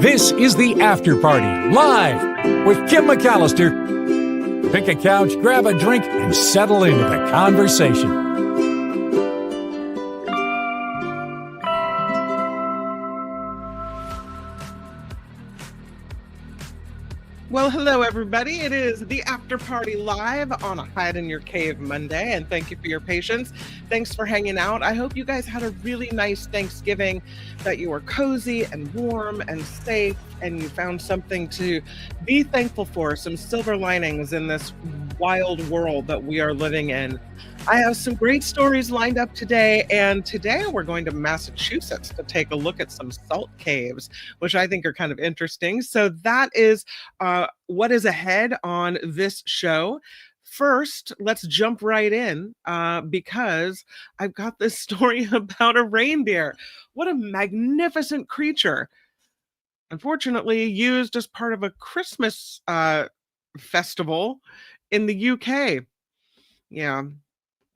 This is the After Party, live with Kim McAllister. Pick a couch, grab a drink, and settle into the conversation. Well, hello, everybody. It is the After Party live on a Hide in Your Cave Monday, and thank you for your patience. Thanks for hanging out. I hope you guys had a really nice Thanksgiving, that you were cozy and warm and safe, and you found something to be thankful for, some silver linings in this wild world that we are living in. I have some great stories lined up today, and today we're going to Massachusetts to take a look at some salt caves, which I think are kind of interesting. So that is what is ahead on this show. First, let's jump right in because I've got this story about a reindeer. What a magnificent creature. Unfortunately, used as part of a Christmas festival in the UK. Yeah,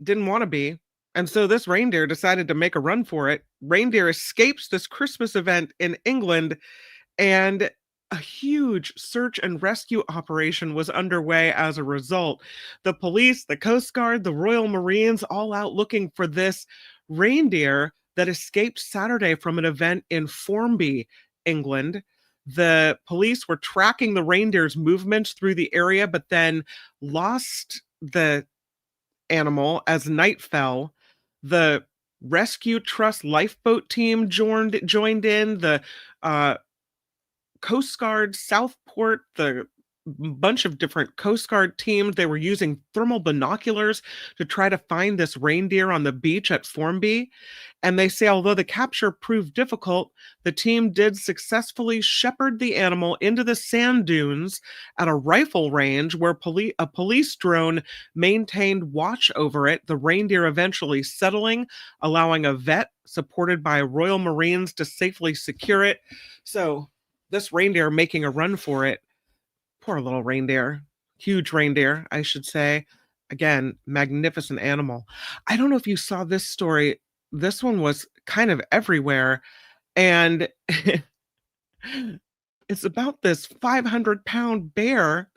didn't want to be. And so this reindeer decided to make a run for it. Reindeer escapes this Christmas event in England, and a huge search and rescue operation was underway as a result. The police, the Coast Guard, the Royal Marines, all out looking for this reindeer that escaped Saturday from an event in Formby, England. The police were tracking the reindeer's movements through the area, but then lost the animal as night fell. The Rescue Trust lifeboat team joined in. The Coast Guard, Southport, the bunch of different Coast Guard teams. They were using thermal binoculars to try to find this reindeer on the beach at Formby. And they say, although the capture proved difficult, the team did successfully shepherd the animal into the sand dunes at a rifle range where a police drone maintained watch over it, the reindeer eventually settling, allowing a vet supported by Royal Marines to safely secure it. So this reindeer making a run for it. Poor little reindeer. Huge reindeer, I should say. Again, magnificent animal. I don't know if you saw this story. This one was kind of everywhere. And it's about this 500-pound bear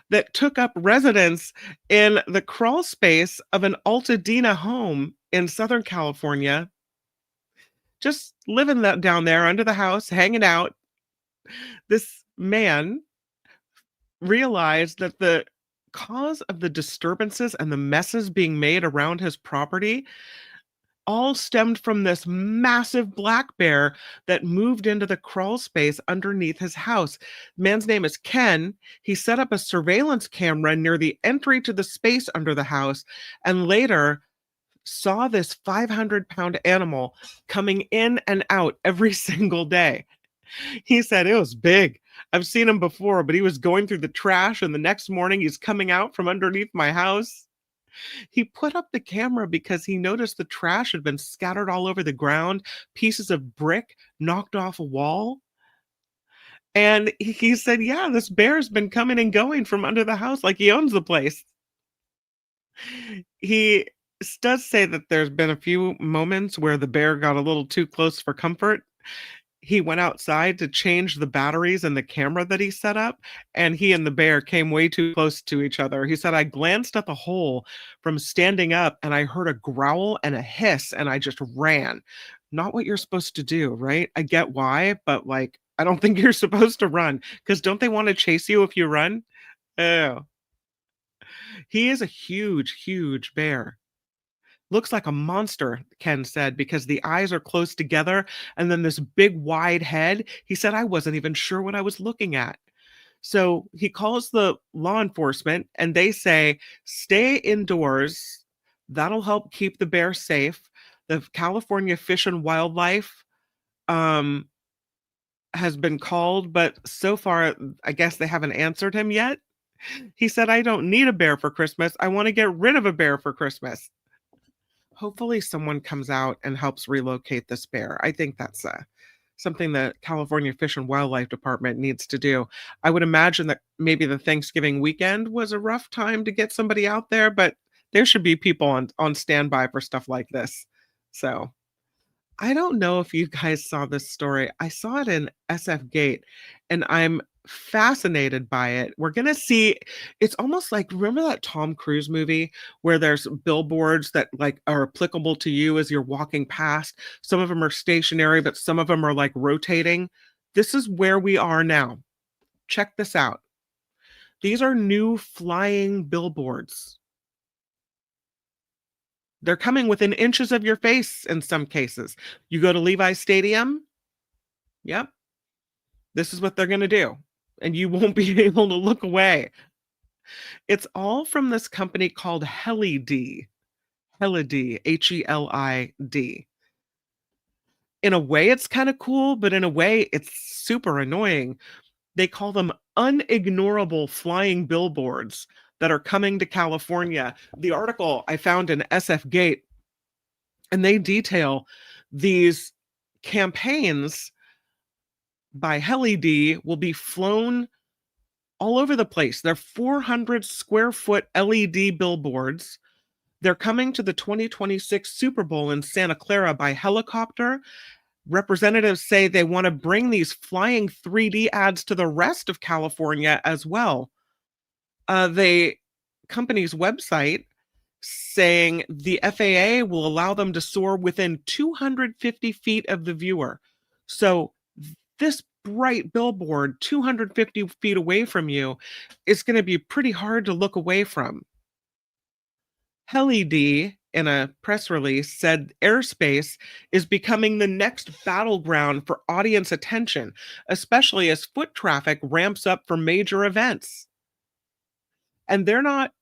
that took up residence in the crawl space of an Altadena home in Southern California. Just living down there under the house, hanging out. This man realized that the cause of the disturbances and the messes being made around his property all stemmed from this massive black bear that moved into the crawl space underneath his house. The man's name is Ken. He set up a surveillance camera near the entry to the space under the house, and later saw this 500-pound animal coming in and out every single day. He said it was big. I've seen him before, but he was going through the trash, and the next morning he's coming out from underneath my house. He put up the camera because he noticed the trash had been scattered all over the ground, pieces of brick knocked off a wall. And he said, yeah, this bear's been coming and going from under the house like he owns the place. He does say that there's been a few moments where the bear got a little too close for comfort. He went outside to change the batteries in the camera that he set up, and he and the bear came way too close to each other. He said, I glanced at the hole from standing up, and I heard a growl and a hiss, and I just ran. Not what you're supposed to do, right? I get why, but like, I don't think you're supposed to run, because don't they want to chase you if you run? Oh. He is a huge, huge bear. Looks like a monster, Ken said, because the eyes are close together and then this big wide head. He said, I wasn't even sure what I was looking at. So he calls the law enforcement and they say, stay indoors. That'll help keep the bear safe. The California Fish and Wildlife has been called, but so far, I guess they haven't answered him yet. He said, I don't need a bear for Christmas. I want to get rid of a bear for Christmas. Hopefully someone comes out and helps relocate this bear. I think that's something the California Fish and Wildlife Department needs to do. I would imagine that maybe the Thanksgiving weekend was a rough time to get somebody out there, but there should be people on standby for stuff like this. So I don't know if you guys saw this story. I saw it in SF Gate, and I'm fascinated by it. We're gonna see it's almost like remember that Tom Cruise movie where there's billboards that, like, are applicable to you as you're walking past? Some of them are stationary, but some of them are, like, rotating. This is where we are now. Check this out. These are new flying billboards. They're coming within inches of your face in some cases. You go to Levi's Stadium, yep, this is what they're gonna do, and you won't be able to look away. It's all from this company called Helid. Helid, Helid. In a way, it's kinda cool, but in a way, it's super annoying. They call them unignorable flying billboards that are coming to California. The article I found in SF Gate, and they detail these campaigns by Helid will be flown all over the place. They're 400 square foot LED billboards. They're coming to the 2026 Super Bowl in Santa Clara by helicopter. Representatives say they want to bring these flying 3D ads to the rest of California as well. The company's website saying the FAA will allow them to soar within 250 feet of the viewer. So this bright billboard 250 feet away from you is going to be pretty hard to look away from. Helid, in a press release, said airspace is becoming the next battleground for audience attention, especially as foot traffic ramps up for major events. And they're not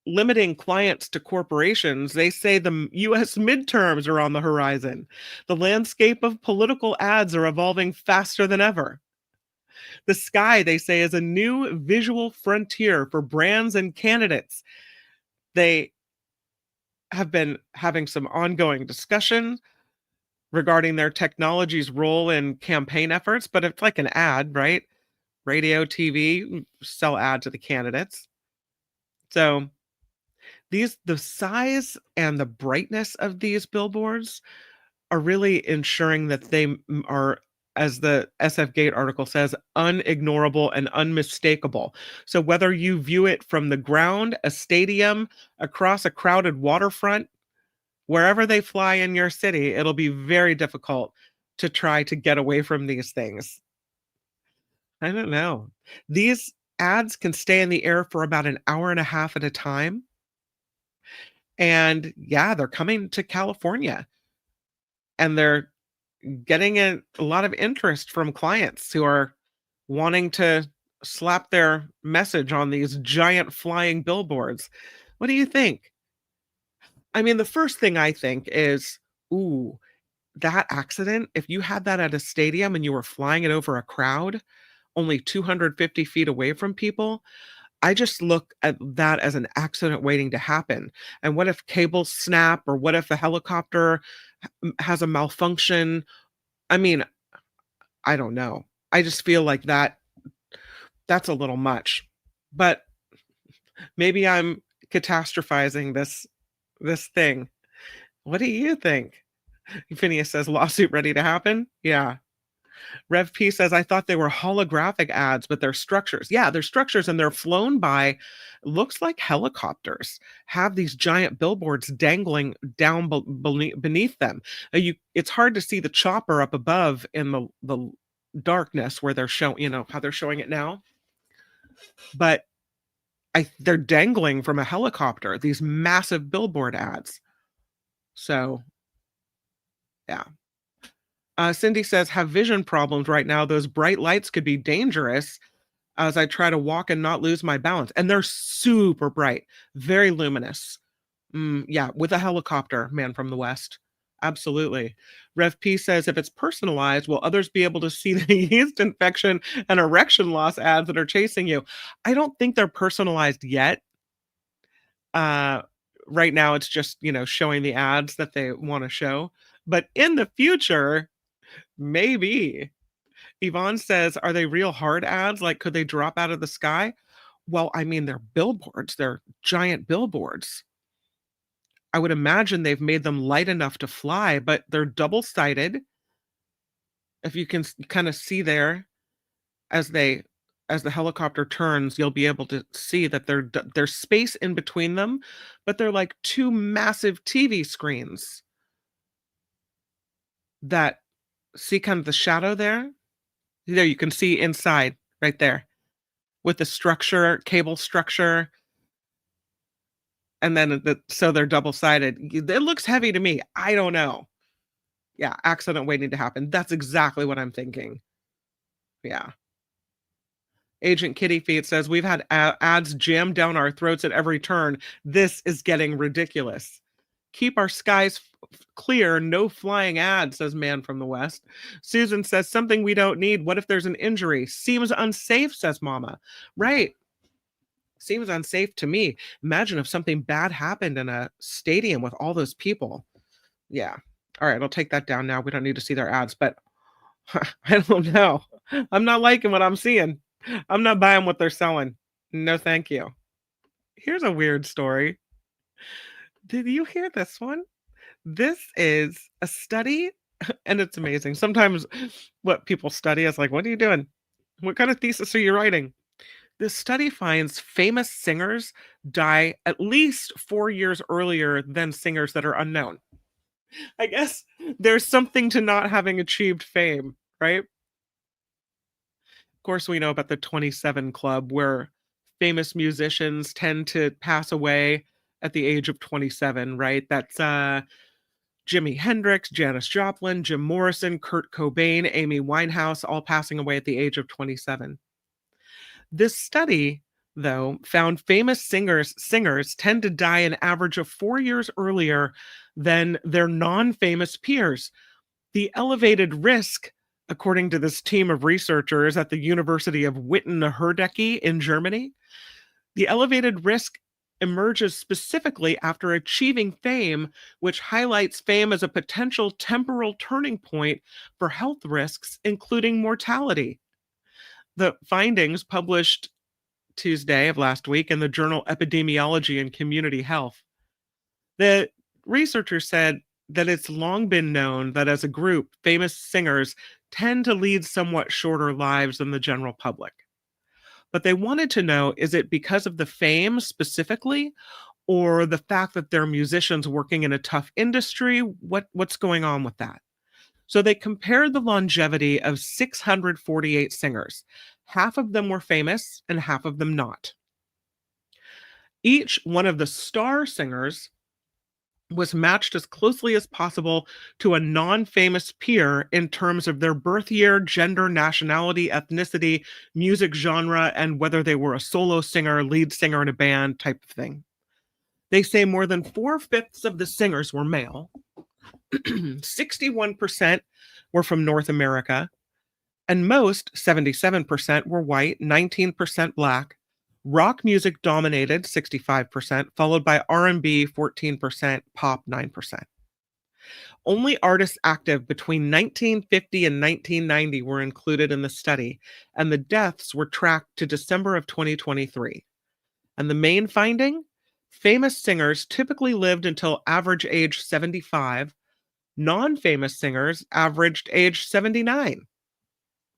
limiting clients to corporations. They say the US midterms are on the horizon. The landscape of political ads are evolving faster than ever. The sky, they say, is a new visual frontier for brands and candidates. They have been having some ongoing discussion regarding their technology's role in campaign efforts, but it's like an ad, right? Radio, TV, sell ad to the candidates. So the size and the brightness of these billboards are really ensuring that they are, as the SF Gate article says, unignorable and unmistakable. So whether you view it from the ground, a stadium, across a crowded waterfront, wherever they fly in your city, it'll be very difficult to try to get away from these things. I don't know. These ads can stay in the air for about an hour and a half at a time. And yeah, they're coming to California, and they're getting a lot of interest from clients who are wanting to slap their message on these giant flying billboards. What do you think? I mean, the first thing I think is, ooh, that accident, if you had that at a stadium and you were flying it over a crowd, only 250 feet away from people, I just look at that as an accident waiting to happen. And what if cables snap, or what if the helicopter has a malfunction? I mean, I don't know. I just feel like that's a little much. But maybe I'm catastrophizing this thing. What do you think? Phineas says lawsuit ready to happen. Yeah. Rev P says, I thought they were holographic ads, but they're structures. Yeah, they're structures, and they're flown by, looks like helicopters, have these giant billboards dangling down beneath them. It's hard to see the chopper up above in the darkness where they're showing, how they're showing it now. But they're dangling from a helicopter, these massive billboard ads. So, yeah. Cindy says, have vision problems right now. Those bright lights could be dangerous as I try to walk and not lose my balance. And they're super bright, very luminous. Yeah, with a helicopter, man from the West. Absolutely. Rev P says, if it's personalized, will others be able to see the yeast infection and erection loss ads that are chasing you? I don't think they're personalized yet. Right now, it's just, showing the ads that they want to show. But in the future, maybe. Yvonne says, are they real hard ads? Like, could they drop out of the sky? Well, I mean, they're billboards. They're giant billboards. I would imagine they've made them light enough to fly, but they're double-sided. If you can kind of see there as they as the helicopter turns, you'll be able to see that there's space in between them, but they're like two massive TV screens that see kind of the shadow there? There, you can see inside right there with the structure, cable structure, and then so they're double-sided. It looks heavy to me. I don't know. Yeah, accident waiting to happen. That's exactly what I'm thinking. Yeah. Agent Kitty Feet says, "We've had ads jammed down our throats at every turn. This is getting ridiculous. Keep our skies clear. No flying ads," says Man from the West. Susan says, "Something we don't need. What if there's an injury? Seems unsafe," says Mama. Right. Seems unsafe to me. Imagine if something bad happened in a stadium with all those people. Yeah. All right, I'll take that down now. We don't need to see their ads, but I don't know. I'm not liking what I'm seeing. I'm not buying what they're selling. No, thank you. Here's a weird story. Did you hear this one? This is a study, and it's amazing. Sometimes what people study is like, what are you doing? What kind of thesis are you writing? This study finds famous singers die at least 4 years earlier than singers that are unknown. I guess there's something to not having achieved fame, right? Of course, we know about the 27 Club, where famous musicians tend to pass away at the age of 27, right? That's Jimi Hendrix, Janis Joplin, Jim Morrison, Kurt Cobain, Amy Winehouse, all passing away at the age of 27. This study, though, found famous singers tend to die an average of 4 years earlier than their non-famous peers. The elevated risk, according to this team of researchers at the University of Witten-Herdecke in Germany, the elevated risk emerges specifically after achieving fame, which highlights fame as a potential temporal turning point for health risks, including mortality. The findings, published Tuesday of last week in the journal Epidemiology and Community Health, the researchers said that it's long been known that as a group, famous singers tend to lead somewhat shorter lives than the general public. But they wanted to know, is it because of the fame specifically, or the fact that they're musicians working in a tough industry? What's going on with that? So they compared the longevity of 648 singers. Half of them were famous and half of them not. Each one of the star singers was matched as closely as possible to a non-famous peer in terms of their birth year, gender, nationality, ethnicity, music genre, and whether they were a solo singer, lead singer in a band type of thing. They say more than 4/5 of the singers were male. 61% were from North America, and most, 77%, were white, 19% black. Rock music dominated, 65%, followed by R&B, 14%, pop, 9%. Only artists active between 1950 and 1990 were included in the study, and the deaths were tracked to December of 2023. And the main finding? Famous singers typically lived until average age 75. Non-famous singers averaged age 79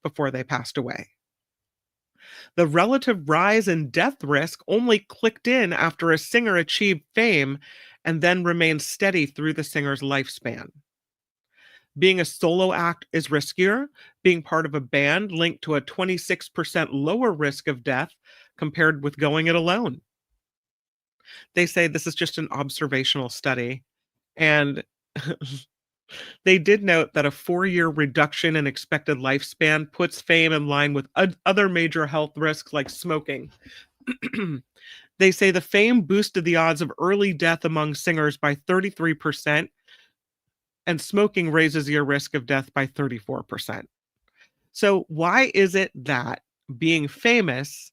before they passed away. The relative rise in death risk only clicked in after a singer achieved fame and then remained steady through the singer's lifespan. Being a solo act is riskier. Being part of a band linked to a 26% lower risk of death compared with going it alone. They say this is just an observational study, and they did note that a 4-year reduction in expected lifespan puts fame in line with other major health risks like smoking. They say the fame boosted the odds of early death among singers by 33%, and smoking raises your risk of death by 34%. So why is it that being famous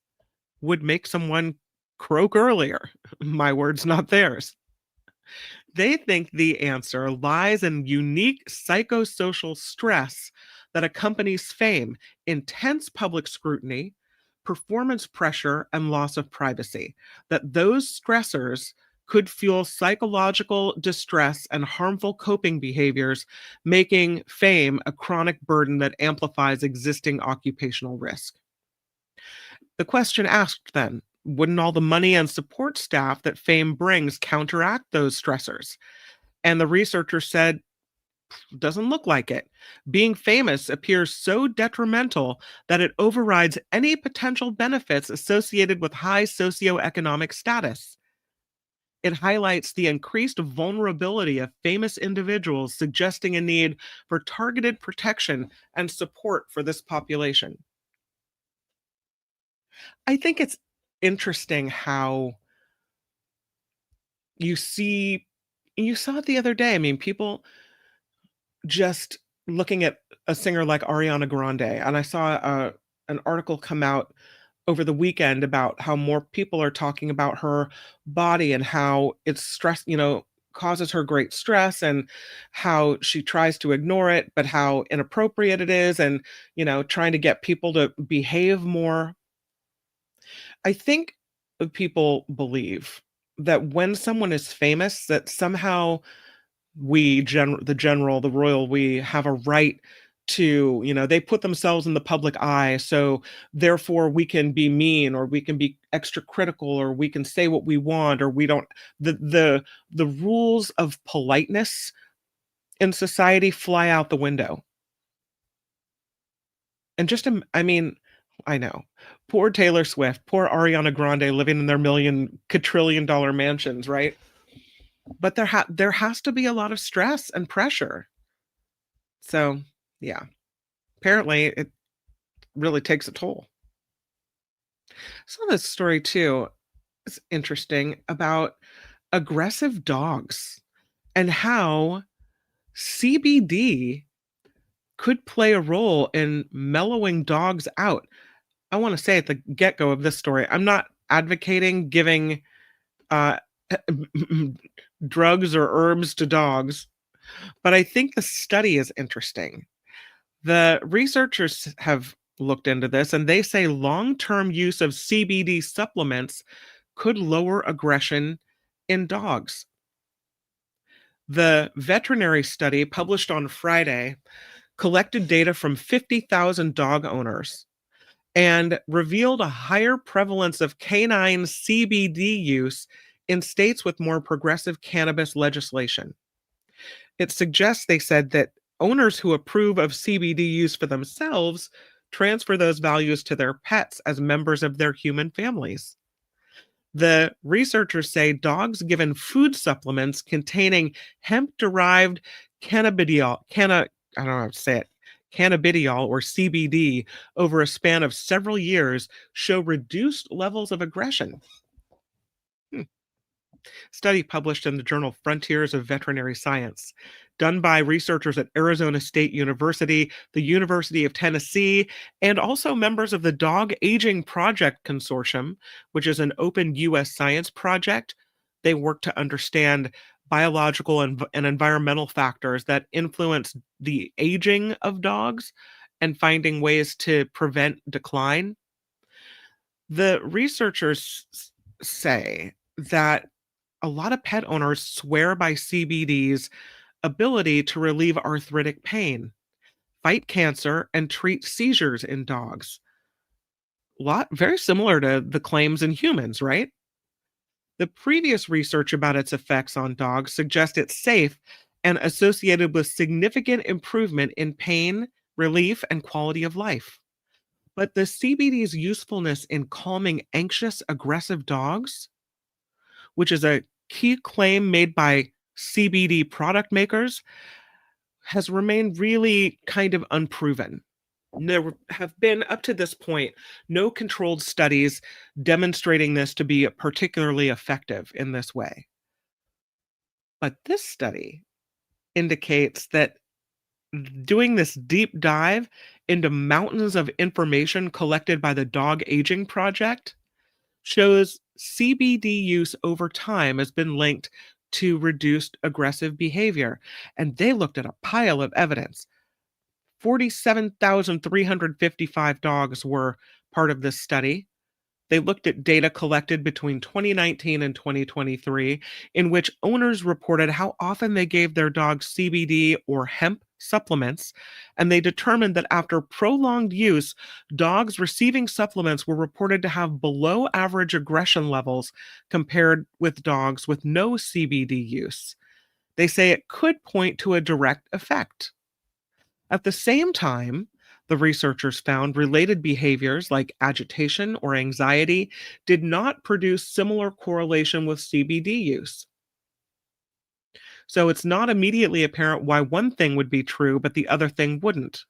would make someone croak earlier? My words, not theirs. They think the answer lies in unique psychosocial stress that accompanies fame, intense public scrutiny, performance pressure, and loss of privacy. That those stressors could fuel psychological distress and harmful coping behaviors, making fame a chronic burden that amplifies existing occupational risk. The question asked then, wouldn't all the money and support staff that fame brings counteract those stressors? And the researcher said, doesn't look like it. Being famous appears so detrimental that it overrides any potential benefits associated with high socioeconomic status. It highlights the increased vulnerability of famous individuals, suggesting a need for targeted protection and support for this population. I think it's interesting how you see you saw it the other day. I mean, people just looking at a singer like Ariana Grande, and I saw an article come out over the weekend about how more people are talking about her body and how it's stress, causes her great stress, and how she tries to ignore it, but how inappropriate it is, and trying to get people to behave more. I think people believe that when someone is famous, that somehow the general, the royal we, have a right to, they put themselves in the public eye, so therefore we can be mean, or we can be extra critical, or we can say what we want, or we don't. The rules of politeness in society fly out the window. And I mean, I know, poor Taylor Swift, poor Ariana Grande, living in their million quadrillion dollar mansions, right? But there has to be a lot of stress and pressure. So, yeah, apparently it really takes a toll. Saw this story too. It's interesting about aggressive dogs and how CBD could play a role in mellowing dogs out. I want to say at the get-go of this story, I'm not advocating giving uh, drugs or herbs to dogs, but I think the study is interesting. The researchers have looked into this, and they say long-term use of CBD supplements could lower aggression in dogs. The veterinary study published on Friday collected data from 50,000 dog owners and revealed a higher prevalence of canine CBD use in states with more progressive cannabis legislation. It suggests, they said, that owners who approve of CBD use for themselves transfer those values to their pets as members of their human families. The researchers say dogs given food supplements containing hemp-derived I don't know how to say it, cannabidiol or CBD over a span of several years show reduced levels of aggression. Hmm. Study published in the journal Frontiers of Veterinary Science, done by researchers at Arizona State University, the University of Tennessee, and also members of the Dog Aging Project Consortium, which is an open U.S. science project. They work to understand biological and environmental factors that influence the aging of dogs and finding ways to prevent decline. The researchers say that a lot of pet owners swear by CBD's ability to relieve arthritic pain, fight cancer, and treat seizures in dogs. Very similar to the claims in humans, right? The previous research about its effects on dogs suggests it's safe and associated with significant improvement in pain, relief, and quality of life. But the CBD's usefulness in calming anxious, aggressive dogs, which is a key claim made by CBD product makers, has remained really kind of unproven. There have been, up to this point, no controlled studies demonstrating this to be particularly effective in this way. But this study indicates that doing this deep dive into mountains of information collected by the Dog Aging Project shows CBD use over time has been linked to reduced aggressive behavior. And they looked at a pile of evidence. 47,355 dogs were part of this study. They looked at data collected between 2019 and 2023, in which owners reported how often they gave their dogs CBD or hemp supplements, and they determined that after prolonged use, dogs receiving supplements were reported to have below average aggression levels compared with dogs with no CBD use. They say it could point to a direct effect. At the same time, the researchers found related behaviors like agitation or anxiety did not produce similar correlation with CBD use. So it's not immediately apparent why one thing would be true, but the other thing wouldn't.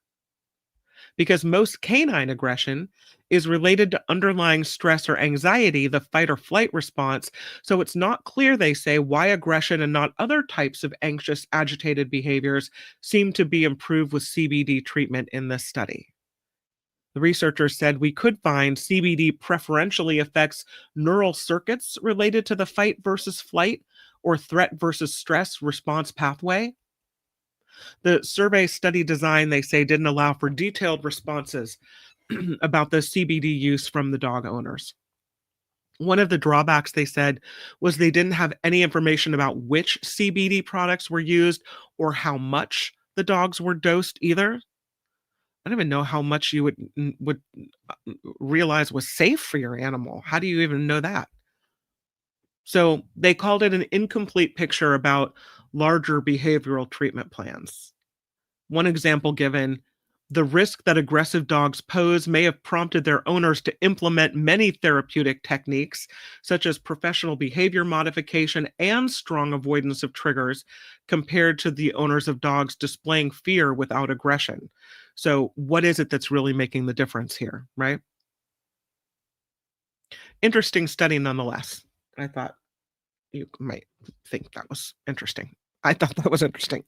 Because most canine aggression is related to underlying stress or anxiety, the fight or flight response. So it's not clear, they say, why aggression and not other types of anxious, agitated behaviors seem to be improved with CBD treatment in this study. The researchers said we could find CBD preferentially affects neural circuits related to the fight versus flight or threat versus stress response pathway. The survey study design, they say, didn't allow for detailed responses about the CBD use from the dog owners. One of the drawbacks, they said, was they didn't have any information about which CBD products were used or how much the dogs were dosed either. I don't even know how much you would realize was safe for your animal. How do you even know that? So they called it an incomplete picture about larger behavioral treatment plans. One example given, the risk that aggressive dogs pose may have prompted their owners to implement many therapeutic techniques, such as professional behavior modification and strong avoidance of triggers, compared to the owners of dogs displaying fear without aggression. So, what is it that's really making the difference here, right? Interesting study nonetheless. I thought you might think that was interesting. I thought that was interesting.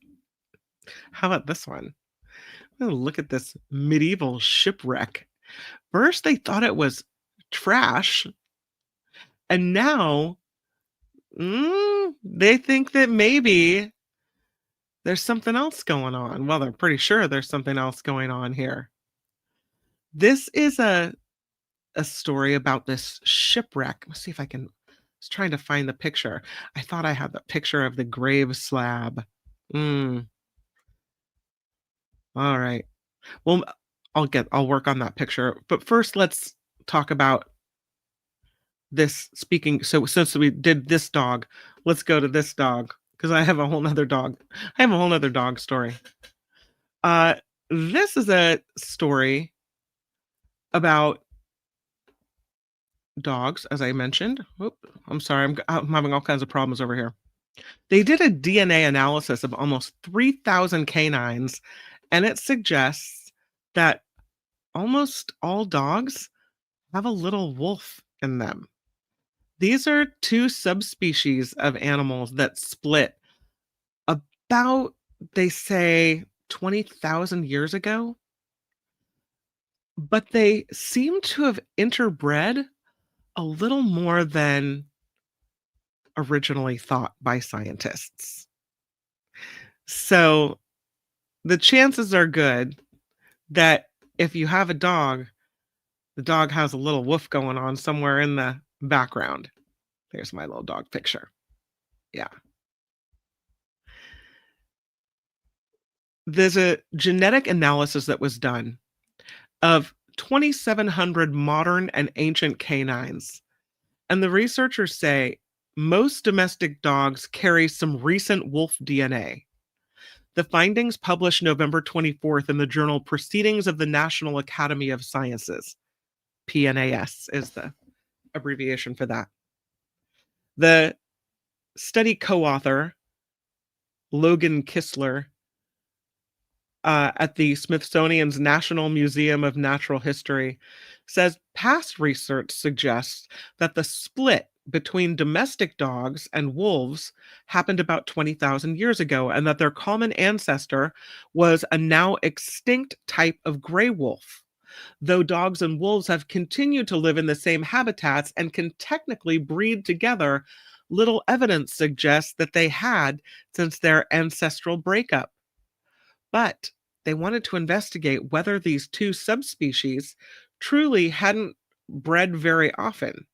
How about this one? Oh, look at this medieval shipwreck. First, they thought it was trash, and now they think that maybe there's something else going on. Well, they're pretty sure there's something else going on here. This is a story about this shipwreck. Let's see if I can. I was trying to find the picture. I thought I had the picture of the grave slab. All right. Well, I'll work on that picture. But first, let's talk about this speaking. So since we did this dog, let's go to this dog because I have a whole nother dog. I have a whole nother dog story. This is a story about dogs, as I mentioned. I'm sorry, I'm having all kinds of problems over here. They did a DNA analysis of almost 3,000 canines, and it suggests that almost all dogs have a little wolf in them. These are two subspecies of animals that split about, they say, 20,000 years ago. But they seem to have interbred a little more than originally thought by scientists. So the chances are good that if you have a dog, the dog has a little woof going on somewhere in the background. There's my little dog picture. Yeah. There's a genetic analysis that was done of 2,700 modern and ancient canines. And the researchers say most domestic dogs carry some recent wolf DNA. The findings published November 24th in the journal Proceedings of the National Academy of Sciences. PNAS is the abbreviation for that. The study co-author, Logan Kistler, at the Smithsonian's National Museum of Natural History, says past research suggests that the split between domestic dogs and wolves happened about 20,000 years ago, and that their common ancestor was a now extinct type of gray wolf. Though dogs and wolves have continued to live in the same habitats and can technically breed together, little evidence suggests that they had since their ancestral breakup. But they wanted to investigate whether these two subspecies truly hadn't bred very often.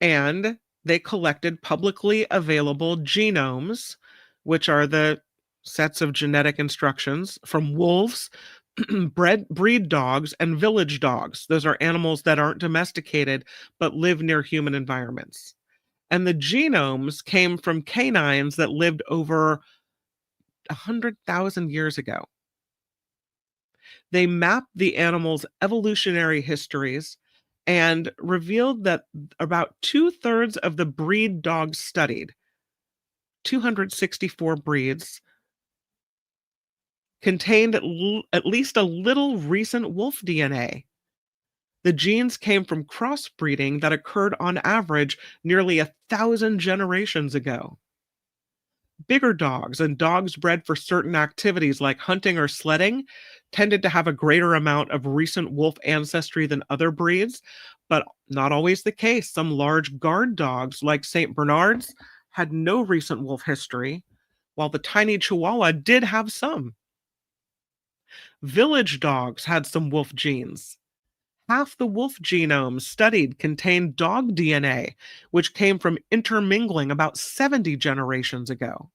And they collected publicly available genomes, which are the sets of genetic instructions from wolves, breed dogs, and village dogs. Those are animals that aren't domesticated but live near human environments. And the genomes came from canines that lived over 100,000 years ago. They mapped the animals' evolutionary histories and revealed that about two-thirds of the breed dogs studied, 264 breeds, contained at least a little recent wolf DNA. The genes came from crossbreeding that occurred on average nearly 1,000 generations ago. Bigger dogs and dogs bred for certain activities like hunting or sledding tended to have a greater amount of recent wolf ancestry than other breeds, but not always the case. Some large guard dogs, like St. Bernards, had no recent wolf history, while the tiny Chihuahua did have some. Village dogs had some wolf genes. Half the wolf genomes studied contained dog DNA, which came from intermingling about 70 generations ago.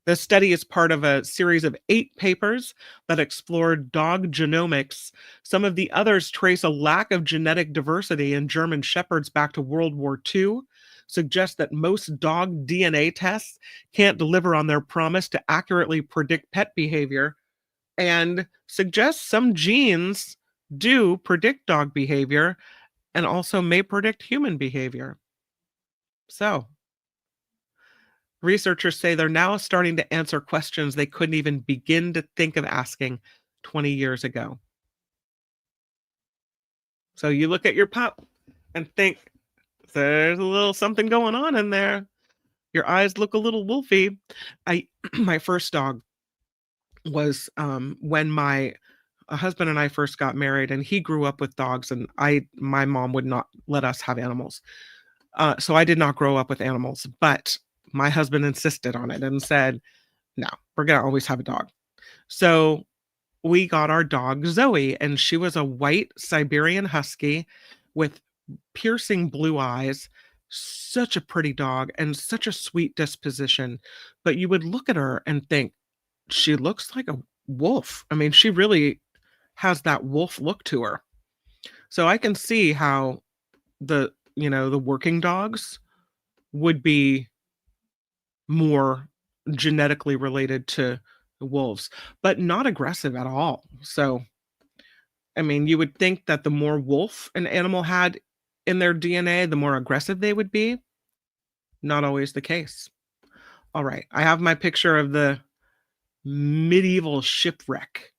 The study is part of a series of 8 papers that explored dog genomics. Some of the others trace a lack of genetic diversity in German Shepherds back to World War II, suggest that most dog DNA tests can't deliver on their promise to accurately predict pet behavior, and suggest some genes do predict dog behavior and also may predict human behavior. So, researchers say they're now starting to answer questions they couldn't even begin to think of asking 20 years ago. So you look at your pup and think, there's a little something going on in there. Your eyes look a little wolfy. My first dog was when my husband and I first got married, and he grew up with dogs, and my mom would not let us have animals. So I did not grow up with animals, but my husband insisted on it and said, no, we're going to always have a dog. So we got our dog Zoe, and she was a white Siberian Husky with piercing blue eyes, such a pretty dog and such a sweet disposition. But you would look at her and think, she looks like a wolf. I mean, she really has that wolf look to her. So I can see how the working dogs would be more genetically related to wolves, but not aggressive at all. So, I mean, you would think that the more wolf an animal had in their DNA, the more aggressive they would be. Not always the case. All right, I have my picture of the medieval shipwreck.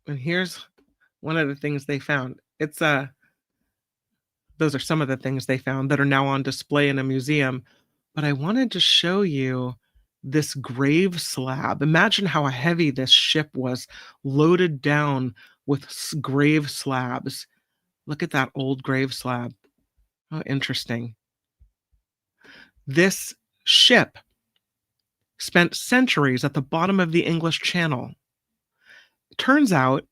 And here's one of the things they found. Those are some of the things they found that are now on display in a museum. But I wanted to show you this grave slab. Imagine how heavy this ship was, loaded down with grave slabs. Look at that old grave slab. Oh, interesting. This ship spent centuries at the bottom of the English Channel. Turns out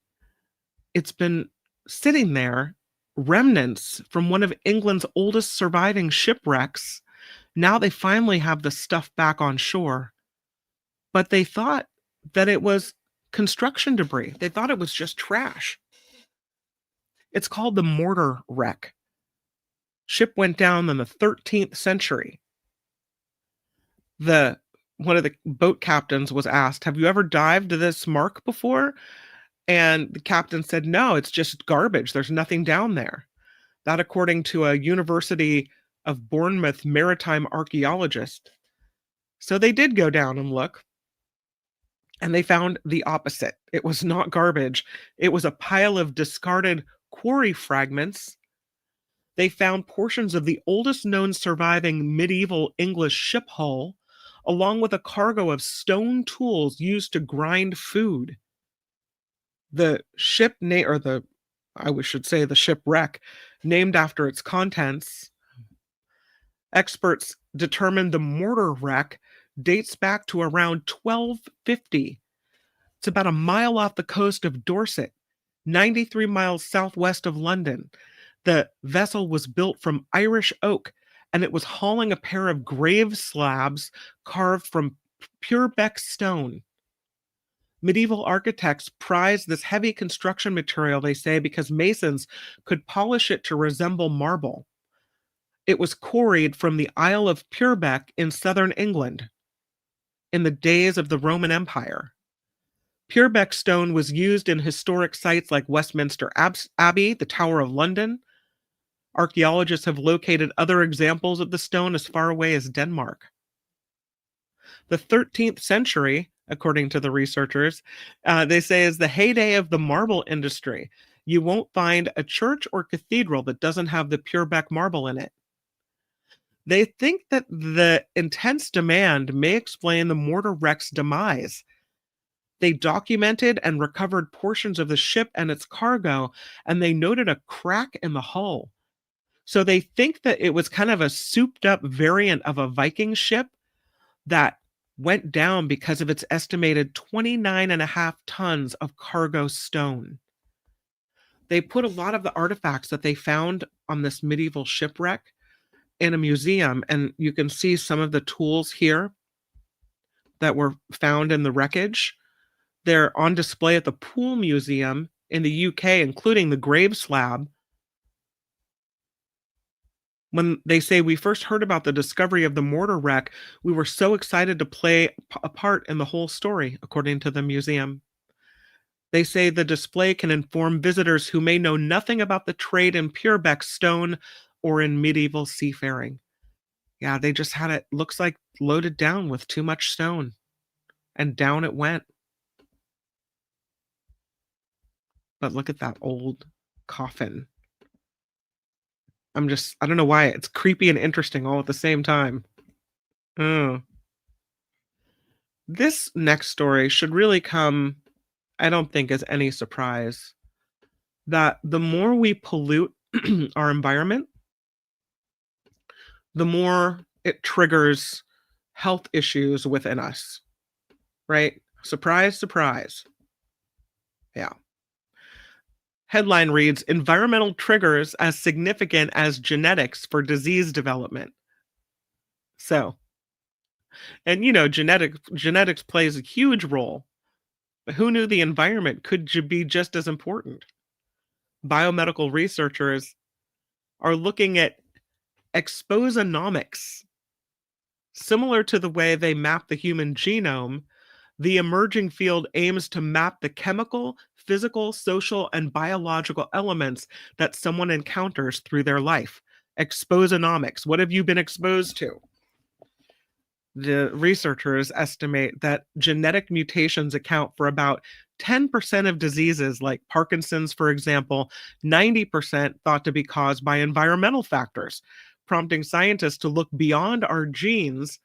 it's been sitting there, remnants from one of England's oldest surviving shipwrecks. Now they finally have the stuff back on shore, but they thought that it was construction debris. They thought it was just trash. It's called the mortar wreck. Ship went down in the 13th century. One of the boat captains was asked, "Have you ever dived to this mark before?" And the captain said, "No, it's just garbage. There's nothing down there." That according to a University of Bournemouth maritime archaeologist. So they did go down and look, and they found the opposite. It was not garbage. It was a pile of discarded quarry fragments. They found portions of the oldest known surviving medieval English ship hull, along with a cargo of stone tools used to grind food. The the shipwreck, named after its contents, experts determined the mortar wreck dates back to around 1250. It's about a mile off the coast of Dorset, 93 miles southwest of London. The vessel was built from Irish oak, and it was hauling a pair of grave slabs carved from Purbeck stone. Medieval architects prized this heavy construction material, they say, because masons could polish it to resemble marble. It was quarried from the Isle of Purbeck in southern England in the days of the Roman Empire. Purbeck stone was used in historic sites like Westminster Abbey, the Tower of London. Archaeologists have located other examples of the stone as far away as Denmark. The 13th century, according to the researchers, they say is the heyday of the marble industry. You won't find a church or cathedral that doesn't have the Purbeck marble in it. They think that the intense demand may explain the mortar wreck's demise. They documented and recovered portions of the ship and its cargo, and they noted a crack in the hull. So they think that it was kind of a souped up variant of a Viking ship that went down because of its estimated 29.5 tons of cargo stone. They put a lot of the artifacts that they found on this medieval shipwreck in a museum, and you can see some of the tools here that were found in the wreckage. They're on display at the Poole Museum in the UK, including the grave slab. When they say we first heard about the discovery of the mortar wreck, we were so excited to play a part in the whole story, according to the museum. They say the display can inform visitors who may know nothing about the trade in Purbeck stone or in medieval seafaring. Yeah, they just had it, looks like, loaded down with too much stone. And down it went. But look at that old coffin. I don't know why. It's creepy and interesting all at the same time. Oh. This next story should really come, I don't think, as any surprise. That the more we pollute our environment, the more it triggers health issues within us. Right? Surprise, surprise. Yeah. Headline reads, environmental triggers as significant as genetics for disease development. So, and genetics plays a huge role. But who knew the environment could be just as important? Biomedical researchers are looking at exposonomics. Similar to the way they map the human genome, the emerging field aims to map the chemical, physical, social, and biological elements that someone encounters through their life. Exposonomics. What have you been exposed to? The researchers estimate that genetic mutations account for about 10% of diseases like Parkinson's, for example, 90% thought to be caused by environmental factors, prompting scientists to look beyond our genes.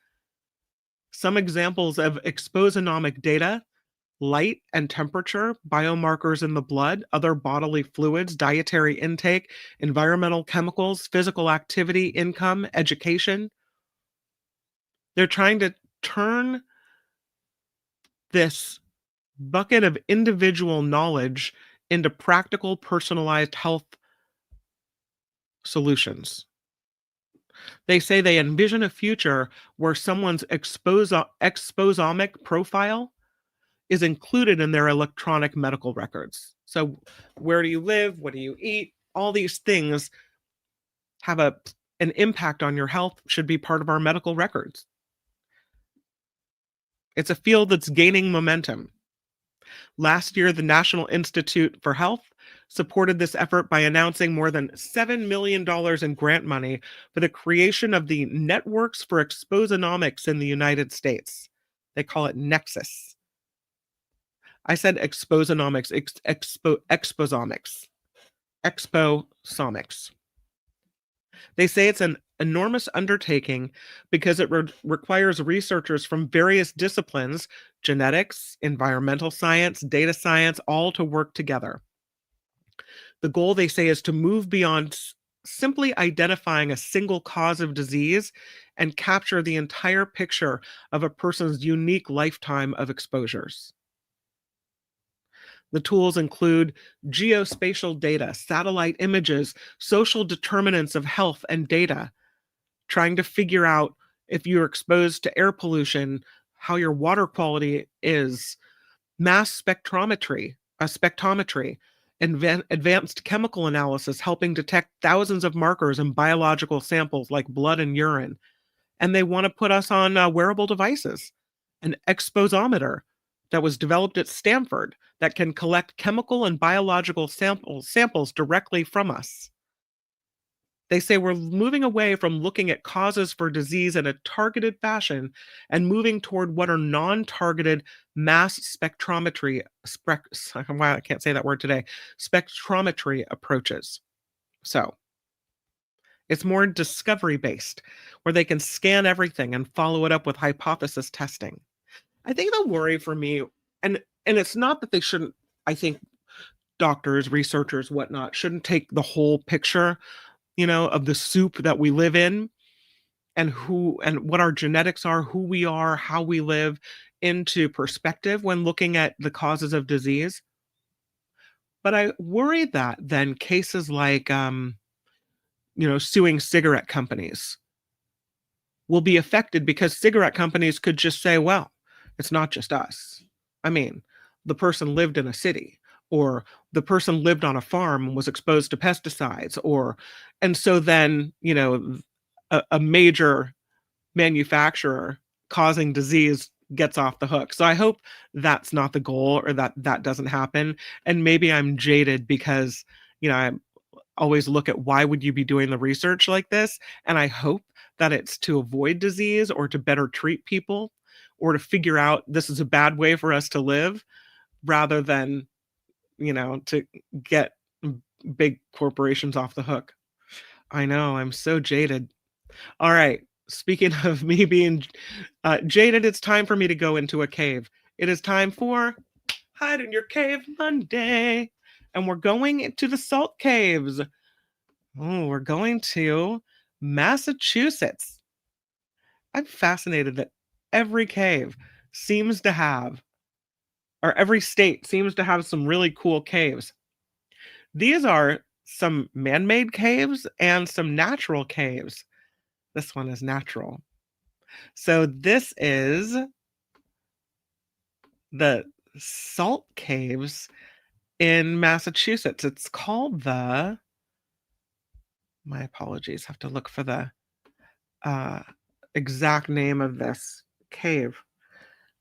Some examples of exposonomic data: light and temperature, biomarkers in the blood, other bodily fluids, dietary intake, environmental chemicals, physical activity, income, education. They're trying to turn this bucket of individual knowledge into practical, personalized health solutions. They say they envision a future where someone's exposomic profile is included in their electronic medical records. So where do you live? What do you eat? All these things have an impact on your health, should be part of our medical records. It's a field that's gaining momentum. Last year, the National Institute for Health supported this effort by announcing more than $7 million in grant money for the creation of the Networks for Exposonomics in the United States. They call it Nexus. I said exposonomics, exposomics. Exposomics. They say it's an enormous undertaking because it requires researchers from various disciplines, genetics, environmental science, data science, all to work together. The goal, they say, is to move beyond simply identifying a single cause of disease and capture the entire picture of a person's unique lifetime of exposures. The tools include geospatial data, satellite images, social determinants of health and data, trying to figure out if you're exposed to air pollution, how your water quality is, mass spectrometry, advanced chemical analysis helping detect thousands of markers in biological samples like blood and urine. And they want to put us on wearable devices, an exposometer that was developed at Stanford that can collect chemical and biological samples directly from us. They say we're moving away from looking at causes for disease in a targeted fashion and moving toward what are non-targeted mass spectrometry, I can't say that word today, spectrometry approaches. So it's more discovery based, where they can scan everything and follow it up with hypothesis testing. I think the worry for me, and it's not that they shouldn't, I think doctors, researchers, whatnot, shouldn't take the whole picture, of the soup that we live in and what our genetics are, who we are, how we live into perspective when looking at the causes of disease. But I worry that then cases like, suing cigarette companies will be affected because cigarette companies could just say, well, it's not just us. I mean, the person lived in a city, or the person lived on a farm and was exposed to pesticides, and so then, a major manufacturer causing disease gets off the hook. So I hope that's not the goal, or that doesn't happen. And maybe I'm jaded because, I always look at why would you be doing the research like this? And I hope that it's to avoid disease or to better treat people or to figure out this is a bad way for us to live rather than, to get big corporations off the hook. I know, I'm so jaded. All right. Speaking of me being jaded, it's time for me to go into a cave. It is time for Hide in Your Cave Monday. And we're going into the salt caves. Oh, we're going to Massachusetts. I'm fascinated that every cave seems to have, or every state seems to have some really cool caves. These are some man-made caves and some natural caves. This one is natural. So this is the salt caves in Massachusetts. It's called my apologies, have to look for the exact name of this cave.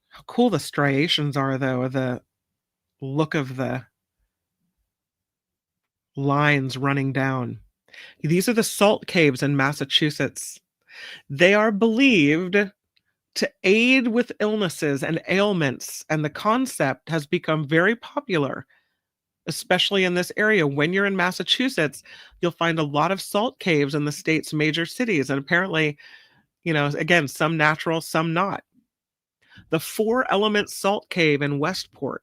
How cool the striations are, though, the look of the lines running down. These are the salt caves in Massachusetts. They are believed to aid with illnesses and ailments, and the concept has become very popular, especially in this area. When you're in Massachusetts, you'll find a lot of salt caves in the state's major cities, and apparently, again, some natural, some not. The Four Element Salt Cave in Westport,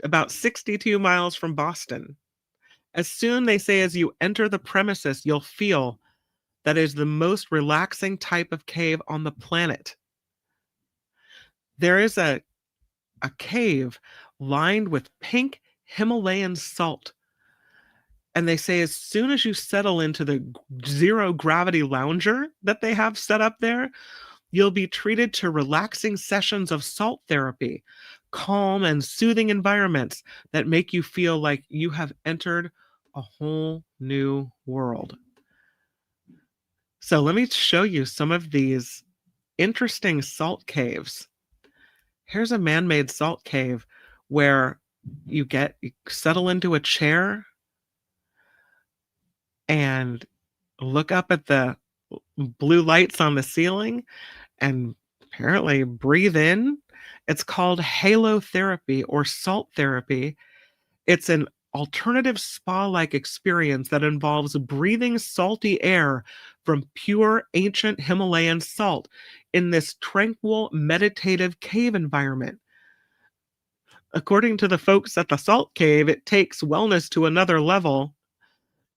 about 62 miles from Boston. As soon, they say, as you enter the premises, you'll feel that is the most relaxing type of cave on the planet. There is a cave lined with pink Himalayan salt. And they say as soon as you settle into the zero gravity lounger that they have set up there, you'll be treated to relaxing sessions of salt therapy, calm and soothing environments that make you feel like you have entered a whole new world. So let me show you some of these interesting salt caves. Here's a man-made salt cave where you settle into a chair and look up at the blue lights on the ceiling and apparently breathe in. It's called halotherapy or salt therapy. It's an alternative spa-like experience that involves breathing salty air from pure ancient Himalayan salt in this tranquil, meditative cave environment. According to the folks at the salt cave, it takes wellness to another level.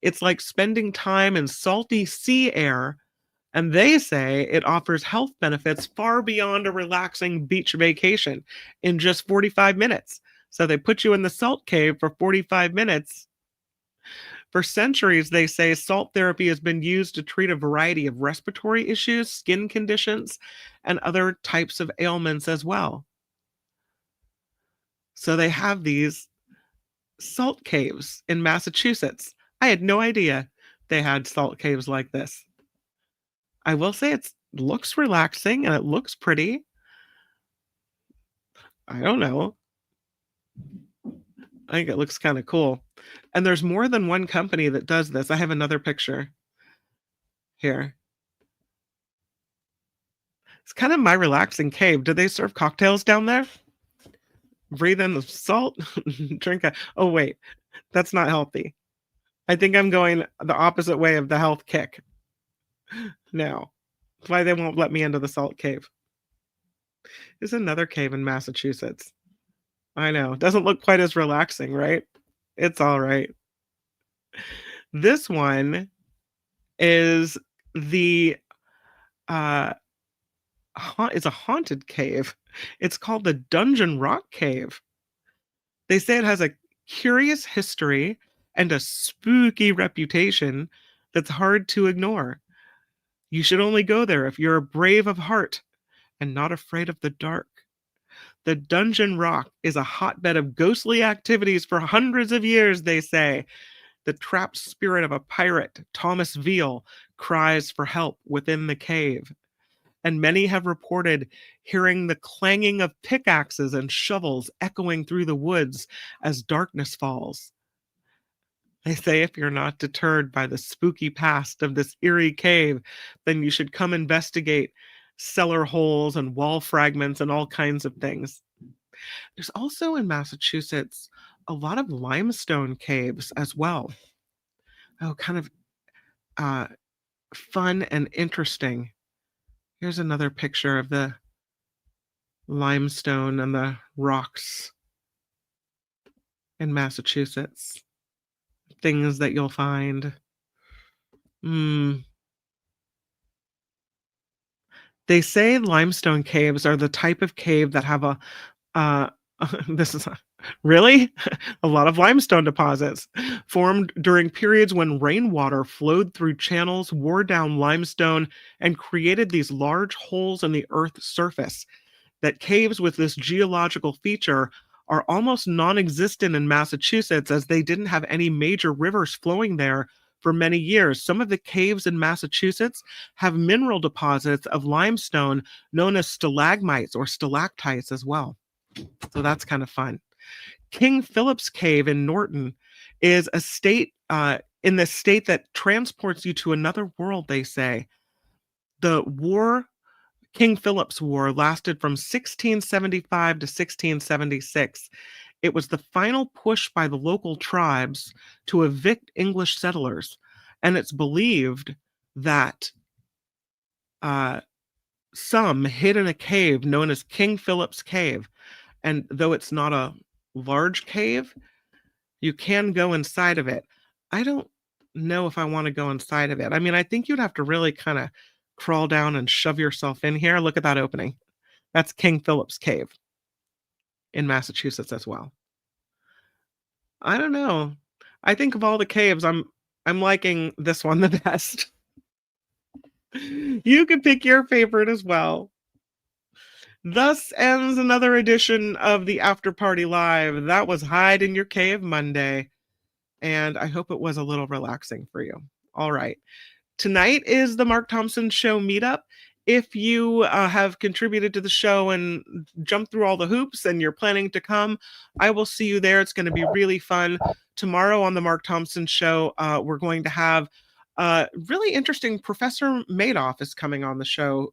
It's like spending time in salty sea air, and they say it offers health benefits far beyond a relaxing beach vacation in just 45 minutes. So they put you in the salt cave for 45 minutes. For centuries, they say salt therapy has been used to treat a variety of respiratory issues, skin conditions, and other types of ailments as well. So they have these salt caves in Massachusetts. I had no idea they had salt caves like this. I will say it looks relaxing and it looks pretty. I don't know. I think it looks kind of cool. And there's more than one company that does this. I have another picture here. It's kind of my relaxing cave. Do they serve cocktails down there? Breathe in the salt, drink a. Oh, wait, that's not healthy. I think I'm going the opposite way of the health kick. No, that's why they won't let me into the salt cave. There's another cave in Massachusetts. I know. Doesn't look quite as relaxing, right? It's all right. This one is the is a haunted cave. It's called the Dungeon Rock Cave. They say it has a curious history and a spooky reputation that's hard to ignore. You should only go there if you're brave of heart and not afraid of the dark. The Dungeon Rock is a hotbed of ghostly activities for hundreds of years, they say. The trapped spirit of a pirate, Thomas Veal, cries for help within the cave. And many have reported hearing the clanging of pickaxes and shovels echoing through the woods as darkness falls. They say if you're not deterred by the spooky past of this eerie cave, then you should come investigate cellar holes and wall fragments and all kinds of things. There's also in Massachusetts a lot of limestone caves as well. Oh, kind of fun and interesting. Here's another picture of the limestone and the rocks in Massachusetts. Things that you'll find. They say limestone caves are the type of cave that have this is really a lot of limestone deposits formed during periods when rainwater flowed through channels, wore down limestone, and created these large holes in the earth's surface. That caves with this geological feature are almost non-existent in Massachusetts, as they didn't have any major rivers flowing there for many years. Some of the caves in Massachusetts have mineral deposits of limestone known as stalagmites or stalactites as well. So that's kind of fun. King Philip's Cave in Norton is a state in the state that transports you to another world, they say. The war, King Philip's War, lasted from 1675 to 1676. It was the final push by the local tribes to evict English settlers. And it's believed that some hid in a cave known as King Philip's Cave. And though it's not a large cave, you can go inside of it. I don't know if I want to go inside of it. I mean, I think you'd have to really kind of crawl down and shove yourself in here. Look at that opening. That's King Philip's Cave in Massachusetts as well. I don't know. I think of all the caves, I'm liking this one the best. You can pick your favorite as well. Thus ends another edition of the After Party Live. That was Hide in Your Cave Monday, and I hope it was a little relaxing for you. All right. Tonight is the Mark Thompson Show meetup. If you have contributed to the show and jumped through all the hoops and you're planning to come, I will see you there. It's going to be really fun. Tomorrow on the Mark Thompson Show, we're going to have really interesting. Professor Madoff is coming on the show.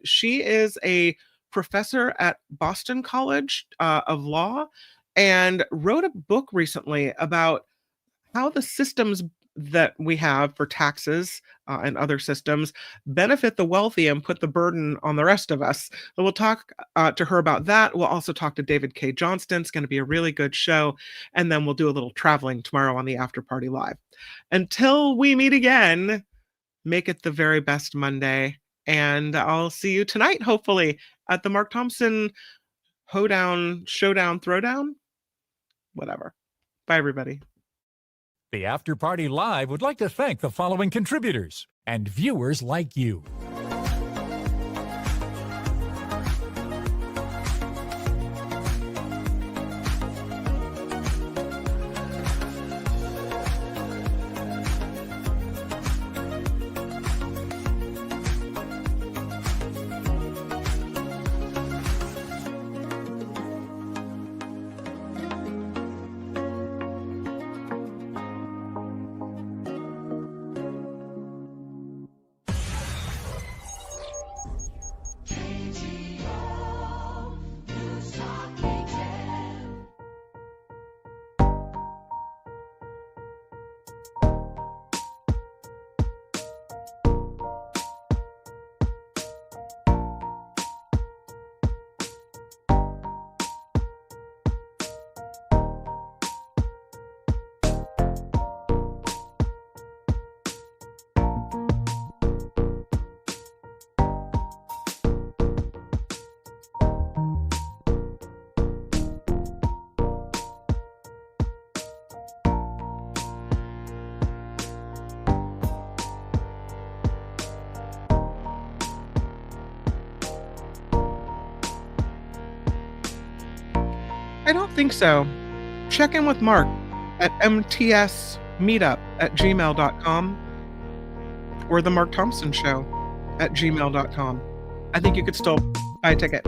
She is a professor at Boston College of Law and wrote a book recently about how the systems that we have for taxes and other systems benefit the wealthy and put the burden on the rest of us. So we'll talk to her about that. We'll also talk to David K. Johnston. It's going to be a really good show. And then we'll do a little traveling tomorrow on the After Party Live. Until we meet again, make it the very best Monday. And I'll see you tonight, hopefully, at the Mark Thompson Hoedown, Showdown, Throwdown. whatever. Bye, everybody. The After Party Live would like to thank the following contributors and viewers like you. I don't think so. Check in with Mark at mtsmeetup@gmail.com or the Mark Thompson Show at gmail.com. I think you could still buy a ticket.